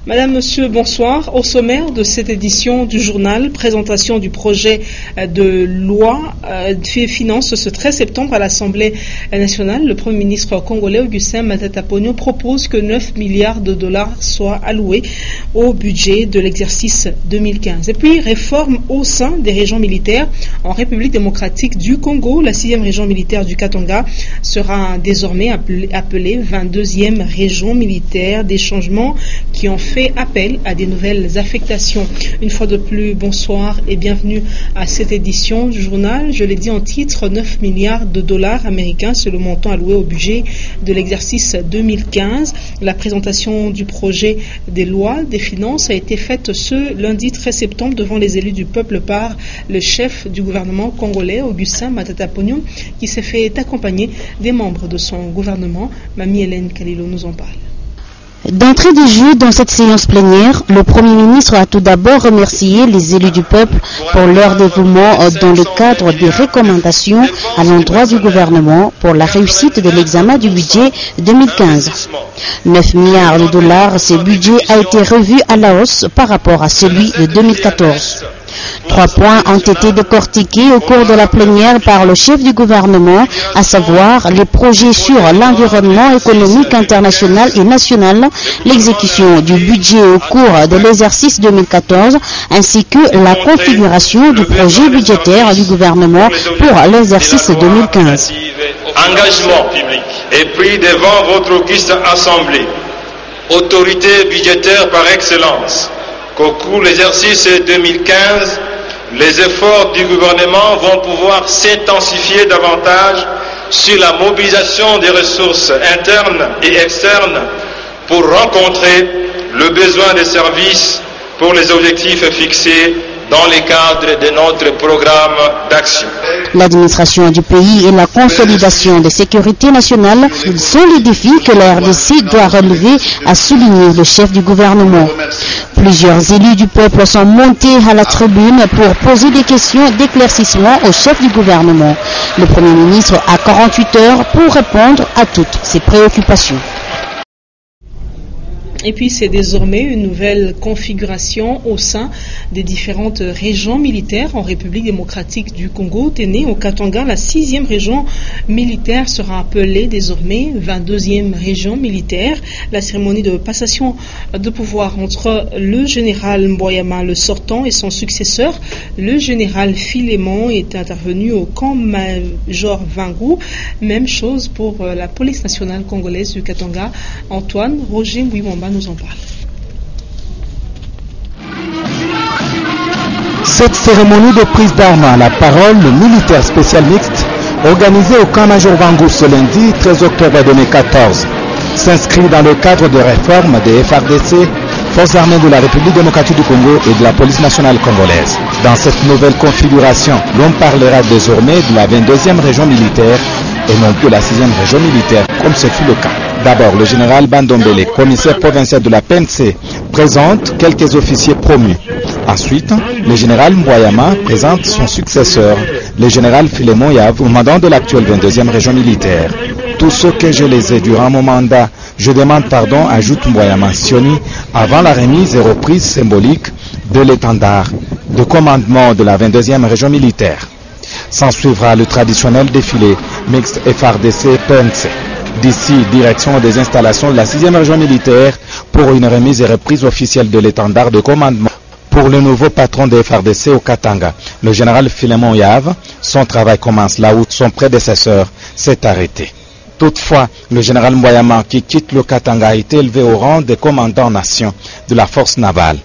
Madame, Monsieur, bonsoir. Au sommaire de cette édition du journal, présentation du projet de loi finance ce 13 septembre à l'Assemblée nationale. Le Premier ministre congolais Augustin Matata Ponyo propose que 9 milliards de dollars soient alloués au budget de l'exercice 2015. Et puis, réforme au sein des régions militaires en République démocratique du Congo. La 6e région militaire du Katanga sera désormais appelée 22e région militaire. Des changements qui ont fait appel à des nouvelles affectations. Une fois de plus, bonsoir et bienvenue à cette édition du journal. Je l'ai dit en titre, 9 milliards de dollars américains, c'est le montant alloué au budget de l'exercice 2015. La présentation du projet des lois des finances a été faite ce lundi 13 septembre devant les élus du peuple par le chef du gouvernement congolais, Augustin Matata Ponyo, qui s'est fait accompagner des membres de son gouvernement. Mamie Hélène Kalilo nous en parle. D'entrée de jeu dans cette séance plénière, le Premier ministre a tout d'abord remercié les élus du peuple pour leur dévouement dans le cadre des recommandations à l'endroit du gouvernement pour la réussite de l'examen du budget 2015. 9 milliards de dollars, ce budget a été revu à la hausse par rapport à celui de 2014. 3 points ont été décortiqués au cours de la plénière par le chef du gouvernement, à savoir les projets sur l'environnement économique international et national, l'exécution du budget au cours de l'exercice 2014, ainsi que la configuration du projet budgétaire du gouvernement pour l'exercice 2015. Engagement est pris devant votre auguste assemblée, autorité budgétaire par excellence, qu'au cours de l'exercice 2015, les efforts du gouvernement vont pouvoir s'intensifier davantage sur la mobilisation des ressources internes et externes pour rencontrer le besoin des services pour les objectifs fixés dans le cadre de notre programme d'action. L'administration du pays et la consolidation de sécurité nationale sont les défis que la RDC doit relever, a souligné le chef du gouvernement. Plusieurs élus du peuple sont montés à la tribune pour poser des questions d'éclaircissement au chef du gouvernement. Le Premier ministre a 48 heures pour répondre à toutes ces préoccupations. Et puis c'est désormais une nouvelle configuration au sein des différentes régions militaires en République démocratique du Congo. Téné au Katanga, la 6e région militaire sera appelée désormais 22e région militaire. La cérémonie de passation de pouvoir entre le général Mboyama, le sortant, et son successeur, le général Filémon, est intervenu au camp Major Vangou. Même chose pour la police nationale congolaise du Katanga. Antoine Roger Mbouimamba nous en parle. Cette cérémonie de prise d'armes à la parole militaire spéciale mixte, organisée au camp Major Vangou ce lundi 13 octobre 2014, s'inscrit dans le cadre de réforme des FARDC, Forces armées de la République démocratique du Congo et de la police nationale congolaise. Dans cette nouvelle configuration, l'on parlera désormais de la 22e région militaire et non plus la 6e région militaire, comme ce fut le cas. D'abord, le général Bandombele, commissaire provincial de la PNC, présente quelques officiers promus. Ensuite, le général Mboyama présente son successeur, le général Filémon Yav, commandant de l'actuelle 22e région militaire. Tout ce que je les ai durant mon mandat, je demande pardon, ajoute Mboyama Sioni, avant la remise et reprise symbolique de l'étendard de commandement de la 22e région militaire. S'en suivra le traditionnel défilé mixte FARDC-PNC. D'ici, direction des installations de la 6e région militaire pour une remise et reprise officielle de l'étendard de commandement. Pour le nouveau patron des FARDC au Katanga, le général Filémon Yav, son travail commence là où son prédécesseur s'est arrêté. Toutefois, le général Mboyama, qui quitte le Katanga, a été élevé au rang de commandant en nation de la force navale.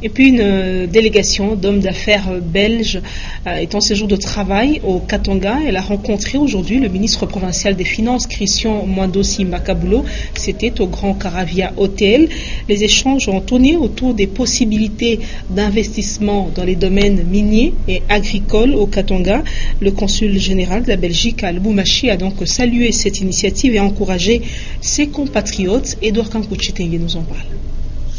Et puis une délégation d'hommes d'affaires belges est en séjour de travail au Katanga. Elle a rencontré aujourd'hui le ministre provincial des Finances, Christian Mwandossi Makabulo. C'était au Grand Caravia Hotel. Les échanges ont tourné autour des possibilités d'investissement dans les domaines miniers et agricoles au Katanga. Le consul général de la Belgique à Lubumbashi a donc salué cette initiative et encouragé ses compatriotes. Edouard Kankouchitenge nous en parle.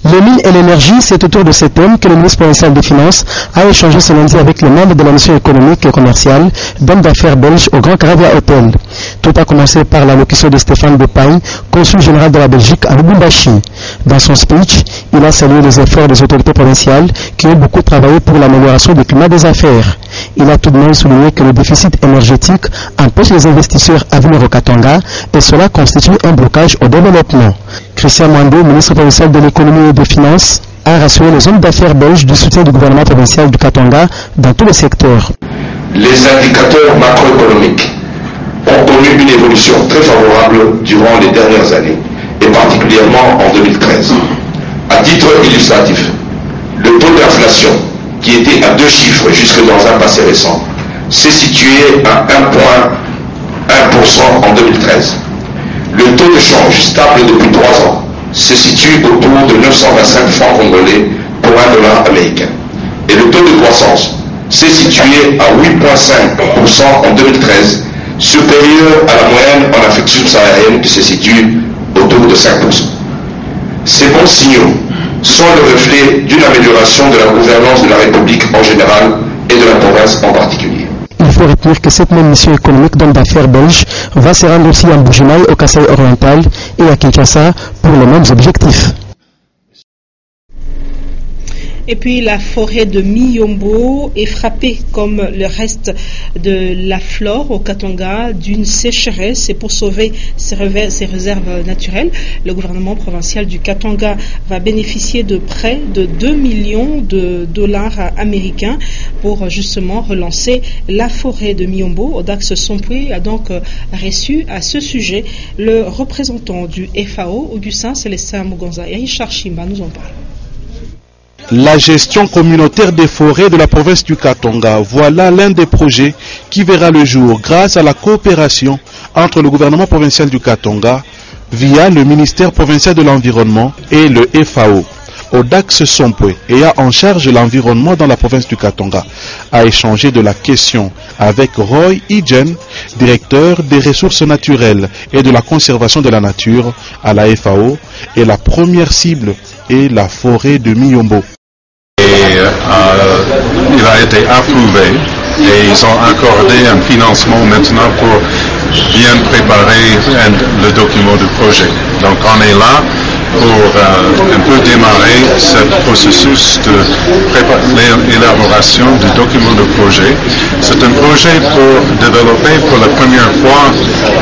Les mines et l'énergie, c'est autour de ce thème que le ministre provincial des Finances a échangé ce lundi avec les membres de la mission économique et commerciale d'hommes d'affaires belges au Grand Caravia Hotel. Tout a commencé par l'allocution de Stéphane Depaille, consul général de la Belgique à Lubumbashi. Dans son speech, il a salué les efforts des autorités provinciales qui ont beaucoup travaillé pour l'amélioration du climat des affaires. Il a tout de même souligné que le déficit énergétique empêche les investisseurs à venir au Katanga et cela constitue un blocage au développement. Christian Mwando, ministre provincial de l'économie et des finances, a rassuré les hommes d'affaires belges du soutien du gouvernement provincial du Katanga dans tous les secteurs. Les indicateurs macroéconomiques ont connu une évolution très favorable durant les dernières années, et particulièrement en 2013. À titre illustratif, le taux d'inflation, qui était à 2 chiffres jusque dans un passé récent, s'est situé à 1,1% en 2013. Le taux de change, stable depuis 3 ans, se situe autour de 925 francs congolais pour $1 américain. Et le taux de croissance s'est situé à 8,5% en 2013, supérieur à la moyenne en Afrique subsaharienne qui se situe autour de 5%. Ces bons signaux sont le reflet d'une amélioration de la gouvernance de la République en général et de la province en particulier. Il faut retenir que cette même mission économique d'hommes d'affaires belges va se rendre aussi à Mbujimaï, au Kasaï oriental et à Kinshasa pour les mêmes objectifs. Et puis la forêt de Miyombo est frappée, comme le reste de la flore au Katanga, d'une sécheresse. Et pour sauver ses réserves naturelles, le gouvernement provincial du Katanga va bénéficier de près de 2 millions de dollars américains pour justement relancer la forêt de Miyombo. Odax Sompoué a donc reçu à ce sujet le représentant du FAO, Augustin Célestin Mugonza, et Richard Chimba nous en parle. La gestion communautaire des forêts de la province du Katanga, voilà l'un des projets qui verra le jour grâce à la coopération entre le gouvernement provincial du Katanga via le ministère provincial de l'environnement et le FAO. Odax Sompoué, ayant en charge l'environnement dans la province du Katanga, a échangé de la question avec Roy Ijen, directeur des ressources naturelles et de la conservation de la nature à la FAO, et la première cible est la forêt de Miyombo. Il a été approuvé et ils ont accordé un financement maintenant pour bien préparer le document du projet. Donc on est là pour un peu démarrer ce processus de l'élaboration du document de projet. C'est un projet pour développer pour la première fois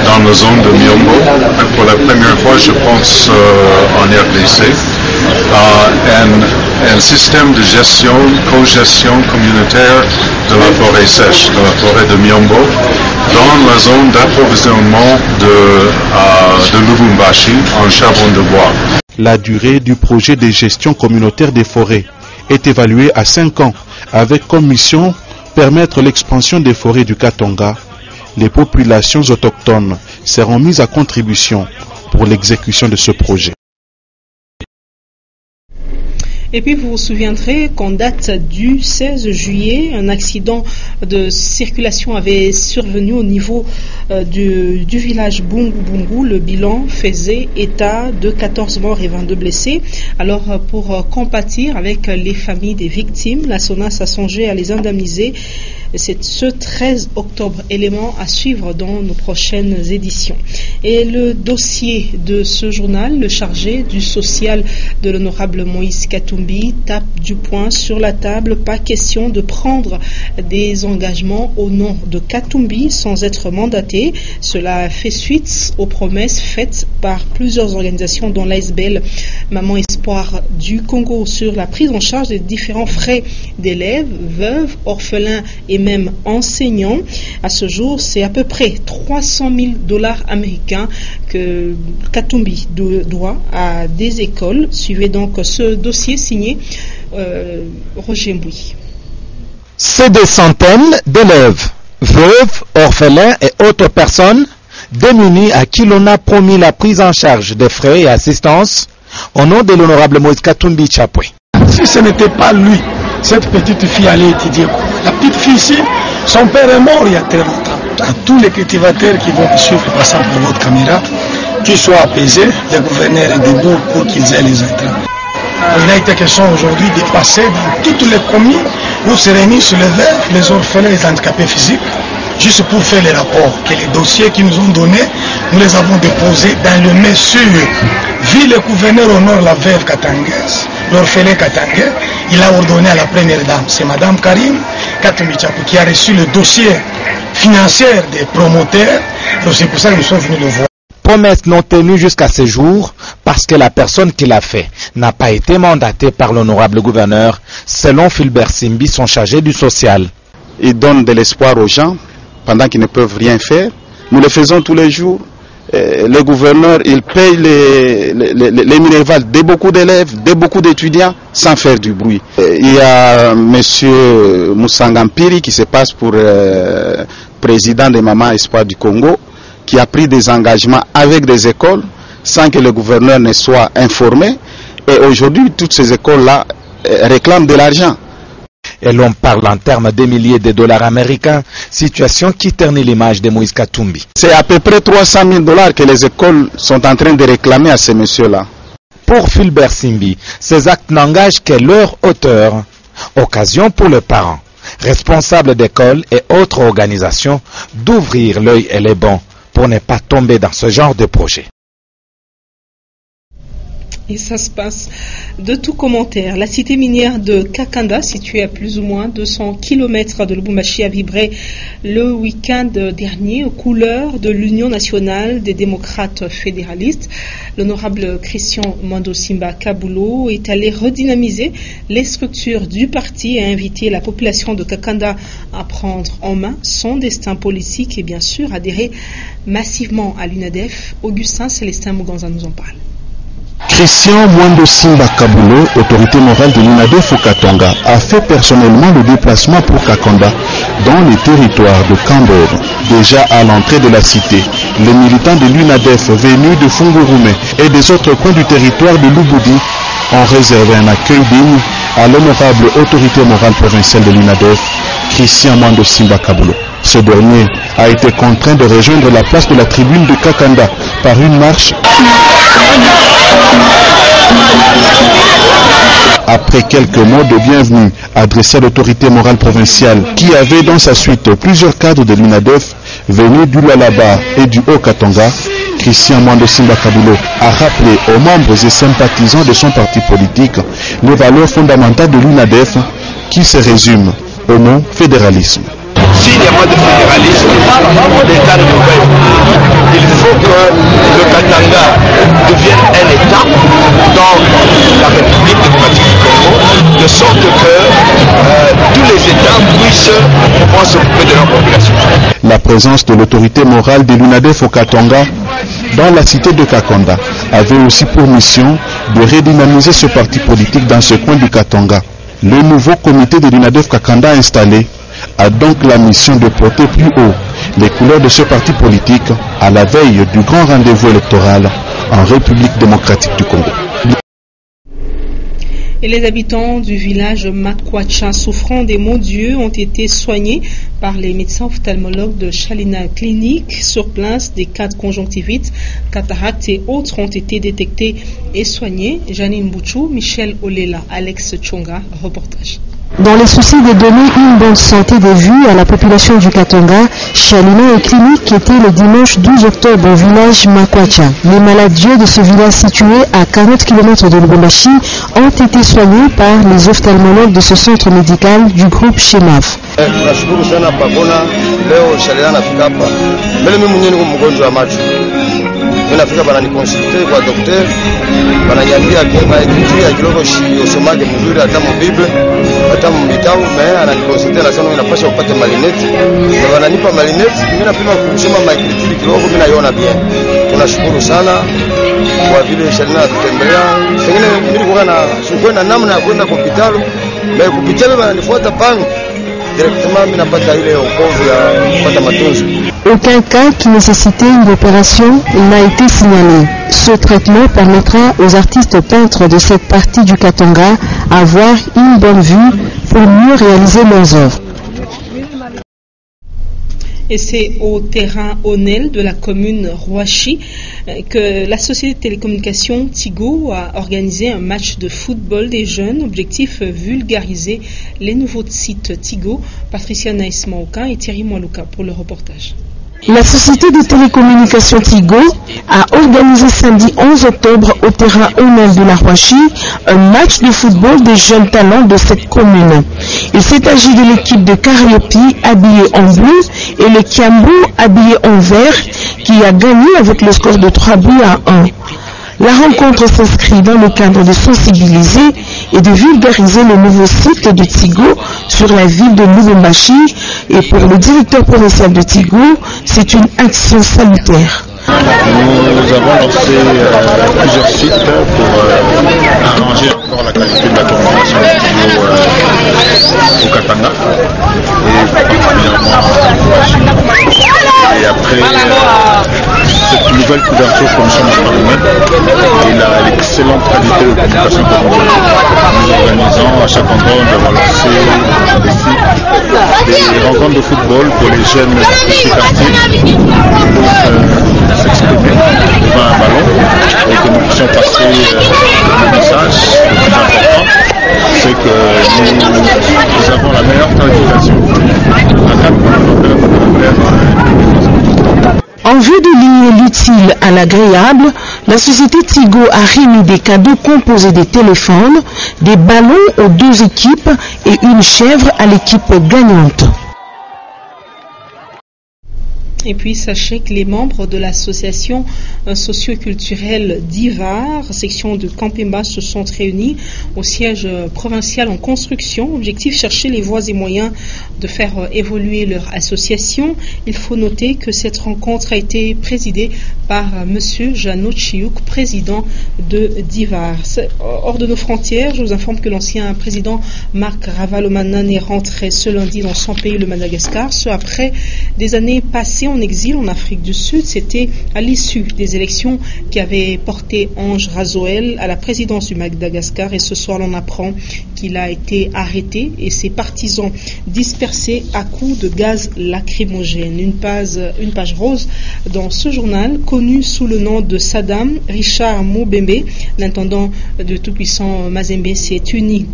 dans la zone de Miyombo, pour la première fois je pense en RDC, un système de gestion, co-gestion communautaire de la forêt sèche, de la forêt de Miyombo, dans la zone d'approvisionnement de Lubumbashi en charbon de bois. La durée du projet de gestion communautaire des forêts est évaluée à 5 ans, avec comme mission permettre l'expansion des forêts du Katanga. Les populations autochtones seront mises à contribution pour l'exécution de ce projet. Et puis vous vous souviendrez qu'en date du 16 juillet, un accident de circulation avait survenu au niveau du village Bungu. Le bilan faisait état de 14 morts et 22 blessés. Alors pour compatir avec les familles des victimes, la SONAS a songé à les indemniser. C'est ce 13 octobre, élément à suivre dans nos prochaines éditions. Et le dossier de ce journal, le chargé du social de l'honorable Moïse Katumbi, tape du poing sur la table. Pas question de prendre des engagements au nom de Katumbi sans être mandaté. Cela fait suite aux promesses faites par plusieurs organisations dont l'ASBL Maman Espoir du Congo sur la prise en charge des différents frais d'élèves, veuves, orphelins et même enseignants. À ce jour, c'est à peu près 300 000 dollars américains que Katumbi doit à des écoles. Suivez donc ce dossier signé Roger Mbouy. C'est des centaines d'élèves, veuves, orphelins et autres personnes démunies à qui l'on a promis la prise en charge des frais et assistance au nom de l'honorable Moïse Katumbi Chapoué. Si ce n'était pas lui, cette petite fille allait étudier quoi? La petite fille ici, son père est mort il y a très longtemps. À tous les cultivateurs qui vont suivre passant par votre caméra, qu'ils soient apaisés, les gouverneurs et debout pour qu'ils aient les intrants. Il a été question aujourd'hui de passer dans toutes les communes où se réunissent les veuves, les orphelins, les handicapés physiques, juste pour faire les rapports, que les dossiers qu'ils nous ont donnés, nous les avons déposés dans le monsieur. Vu le gouverneur honore la veuve katangaise, l'orphelin katangais, il a ordonné à la première dame, c'est Madame Karim Katemichapu, qui a reçu le dossier financier des promoteurs. C'est pour ça que nous sommes venus le voir. Promesse non tenue jusqu'à ce jour parce que la personne qui l'a fait n'a pas été mandatée par l'honorable gouverneur, selon Philbert Simbi, son chargé du social. Il donne de l'espoir aux gens pendant qu'ils ne peuvent rien faire. Nous le faisons tous les jours. Le gouverneur, il paye les minervales de beaucoup d'élèves, de beaucoup d'étudiants, sans faire du bruit. Il y a M. Moussangampiri qui se passe pour président des Maman Espoir du Congo, qui a pris des engagements avec des écoles sans que le gouverneur ne soit informé. Et aujourd'hui, toutes ces écoles-là réclament de l'argent. Et l'on parle en termes de milliers de dollars américains, situation qui ternit l'image de Moïse Katumbi. C'est à peu près 300 000 $ que les écoles sont en train de réclamer à ces messieurs-là. Pour Philbert Simbi, ces actes n'engagent que leur auteur. Occasion pour les parents, responsables d'écoles et autres organisations d'ouvrir l'œil et les bons pour ne pas tomber dans ce genre de projet. Et ça se passe de tout commentaire. La cité minière de Kakanda, située à plus ou moins 200 km de Lubumbashi, a vibré le week-end dernier aux couleurs de l'Union nationale des démocrates fédéralistes. L'honorable Christian Mwando Simba Kabulo est allé redynamiser les structures du parti et a invité la population de Kakanda à prendre en main son destin politique et bien sûr adhérer massivement à l'UNADEF. Augustin Célestin Muganza nous en parle. Christian Mwando Simba Kabulo, autorité morale de l'UNADEF au Katanga, a fait personnellement le déplacement pour Kakanda dans les territoires de Camber. Déjà à l'entrée de la cité, les militants de l'UNADEF venus de Fungurume et des autres coins du territoire de Lubudi ont réservé un accueil digne à l'honorable autorité morale provinciale de l'UNADEF, Christian Mwando Simba Kabulo. Ce dernier a été contraint de rejoindre la place de la tribune de Kakanda par une marche. Après quelques mots de bienvenue adressés à l'autorité morale provinciale qui avait dans sa suite plusieurs cadres de l'UNADEF venus du Lualaba et du Haut-Katanga, Christian Mwando Simba Kabulo a rappelé aux membres et sympathisants de son parti politique les valeurs fondamentales de l'UNADEF qui se résument au mot fédéralisme. S'il n'y a pas de fédéralisme, l'État ne peut pas être. Il faut que le Katanga devienne un État dans la République démocratique du Congo, de sorte que tous les États puissent pouvoir s'occuper de leur population. La présence de l'autorité morale de l'UNADEF au Katanga dans la cité de Kakanda avait aussi pour mission de redynamiser ce parti politique dans ce coin du Katanga. Le nouveau comité de l'UNADEF Kakanda installé a donc la mission de porter plus haut les couleurs de ce parti politique à la veille du grand rendez-vous électoral en République démocratique du Congo. Et les habitants du village Makwacha souffrant des maux d'yeux ont été soignés par les médecins ophtalmologues de Chalina Clinique. Sur place, des cas de conjonctivite, cataracte et autres ont été détectés et soignés. Janine Bouchou, Michel Olela, Alex Tchonga, reportage. Dans les soucis de donner une bonne santé des vues à la population du Katanga, Chalina et Clinique était le dimanche 12 octobre au village Makwacha. Les malades yeux de ce village situé à 40 km de Lubumbashi ont été soignés par les ophtalmologues de ce centre médical du groupe Shemaf. Nashukuru sana pakona leo Chalina nafika hapa. Mbele mimi mwenyewe niko mgonjwa wa macho. Mimi nafika bana nikonsulte kwa daktari. Bananiambia kama ikijia kidogo usomage mzuri hata mu Biblia, hata mu vitabu, mais ananikonsulte na sana ninapaswa kupata malineti. Na wananipa malineti, mimi napima kusoma maikrituri kidogo mimi naiona bien. Tunashukuru sana kwa vile Chalina tutembelea. Pengine mimi niko na shukrani na namna ya kwenda hospitali, mais hospitali wananifuata pango. Aucun cas qui nécessitait une opération n'a été signalé. Ce traitement permettra aux artistes peintres de cette partie du Katanga d'avoir une bonne vue pour mieux réaliser leurs œuvres. Et c'est au terrain Onel de la commune Rouachi que la société de télécommunications Tigo a organisé un match de football des jeunes. Objectif vulgariser les nouveaux sites Tigo. Patricia Naïs Maoka et Thierry Moualouka pour le reportage. La société de télécommunications Tigo a organisé samedi 11 octobre au terrain Onel de la Rouachi un match de football des jeunes talents de cette commune. Il s'est agi de l'équipe de Cariopi habillée en bleu et le Kiambu habillé en vert qui a gagné avec le score de 3-1. La rencontre s'inscrit dans le cadre de sensibiliser et de vulgariser le nouveau site de Tigo sur la ville de Lubumbashi, et pour le directeur provincial de Tigo, c'est une action salutaire. Nous avons lancé plusieurs sites pour arranger encore la qualité de la communication au Katanga et particulièrement à Rouachi. Et après cette nouvelle couverture que nous sommes en train de mettre et l'excellente qualité de communication que nous organisons, à chaque endroit nous avons lancé des sites, des rencontres de football pour les jeunes du quartier pour s'exprimer devant un ballon et que nous puissions passer le message le plus important, c'est que nous avons la meilleure qualification à 4 points de En vue de lier l'utile à l'agréable, la société Tigo a remis des cadeaux composés des téléphones, des ballons aux 2 équipes et une chèvre à l'équipe gagnante. Et puis sachez que les membres de l'association socio-culturelle d'Ivar, section de Campemba, se sont réunis au siège provincial en construction. Objectif, chercher les voies et moyens de faire évoluer leur association. Il faut noter que cette rencontre a été présidée par M. Jeannot Chiouk, président de d'Ivar. Hors de nos frontières, je vous informe que l'ancien président Marc Ravalomanane est rentré ce lundi dans son pays, le Madagascar, ce après des années passées en exil en Afrique du Sud. C'était à l'issue des élections qui avaient porté Ange Razoel à la présidence du Madagascar, et ce soir l'on apprend qu'il a été arrêté et ses partisans dispersés à coups de gaz lacrymogène. Une page rose dans ce journal, connu sous le nom de Saddam. Richard Moubembe, l'intendant de tout-puissant Mazembe, s'est uni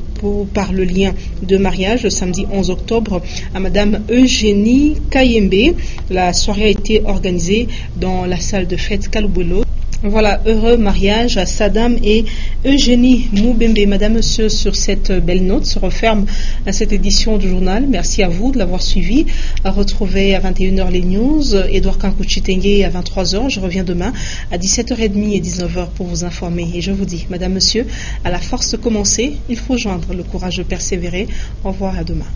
par le lien de mariage le samedi 11 octobre à Madame Eugénie Kayembe. La soirée a été organisée dans la salle de fête Kalubelo. Voilà, heureux mariage à Saddam et Eugénie Moubembe. Madame, Monsieur, sur cette belle note se referme à cette édition du journal. Merci à vous de l'avoir suivi. À retrouver à 21h les news. Edouard Kankuchitengue à 23h. Je reviens demain à 17h30 et 19h pour vous informer. Et je vous dis, Madame, Monsieur, à la force de commencer, il faut joindre le courage de persévérer. Au revoir, à demain.